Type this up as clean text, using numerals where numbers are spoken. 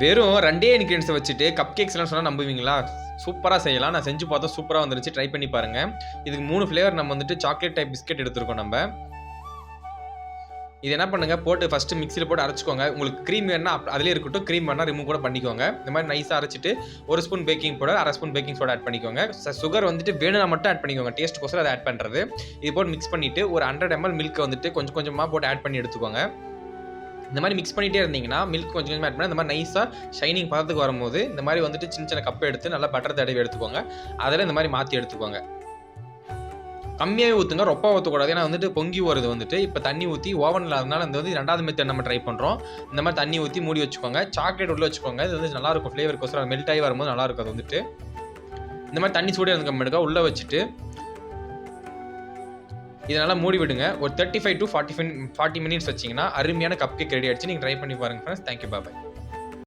வெறும் 2 இன்கிரியன்ட்ஸ வச்சுட்டு கப் கேக்ஸ்லாம் சொன்னா நம்புவீங்களா? சூப்பரா செய்யலாம். நான் செஞ்சு பார்த்தேன். சூப்பரா வந்துருச்சு. ட்ரை பண்ணி பாருங்க. இதுக்கு 3 ஃப்ளேவர் நம்ம வந்துட்டு சாக்லேட் டைப் பிஸ்கட் எடுத்துருக்கோம் நம்ப. இது என்ன பண்ணுங்க, போட்டு ஃபர்ஸ்ட்டு மிக்ஸில போட்டு அரைச்சுக்கோங்க. உங்களுக்கு கிரீம் வேணுனா அதிலேயே இருக்கட்டும். கிரீம் வேணா ரிமூவ் கூட பண்ணிக்கோங்க. இந்த மாரி நைஸா அரைச்சுட்டு 1 spoon baking powder, 1/2 spoon baking soda add பண்ணிக்கோங்க. சுகர் வந்துட்டு வேணும்னா மட்டும் ஆட் பண்ணிக்கோங்க. டேஸ்ட்‌க்கோசரம் அத ஆட் பண்றது. இது போட்டு மிக்ஸ் பண்ணிட்டு ஒரு 100 ml மில்க் வந்துட்டு கொஞ்சம் கொஞ்சமா போட்டு ஆட் பண்ணி எடுத்துக்கோங்க. இந்த மாரி மிக்ஸ் பண்ணிட்டே இருந்தீங்கன்னா, மில்க் கொஞ்சம் கொஞ்சமா ஆட் பண்ணா இந்த மாரி நைஸா ஷைனிங் பதத்துக்கு வரும்போது, இந்த மாரி வந்துட்டு சின்ன சின்ன கப் எடுத்து நல்லா பட்டர் தடவி எடுத்துக்கோங்க. அதில இந்த மாரி மாத்தி எடுத்துக்கோங்க. கம்மியாவே ஊத்துங்க. ரொப்பா ஊத்தக்கூடாது. ஏன்னா வந்துட்டு பொங்கி வருது வந்துட்டு. இப்ப தண்ணி ஊத்தி ஓவன்ல அதனால இந்த வந்து 2வது மெத்தட் நம்ம ட்ரை பண்றோம். இந்த மாரி தண்ணி ஊத்தி மூடி வச்சுக்கோங்க. சாக்லேட் உள்ள வச்சுக்கோங்க. இது வந்து நல்லாருக்கும். ஃப்ளேவர்க்கோசரம் மெல்ட் ஆகி வரும்போது நல்லாருக்கும் அது வந்துட்டு. இந்த மாரி தண்ணி சூடா இருந்ததுக்கப்புறமேட்டுக்கா உள்ள வச்சுட்டு, இத நல்லா மூடி விடுங்க. ஒரு 35 டூ 40 மினிட்ஸ் வச்சீங்கன்னா, அருமையான கப் கேக் ரெடி ஆயிடுச்சு. நீங்க ட்ரை பண்ணி பாருங்க ஃபிரெண்ட்ஸ். Thank you. பாய்.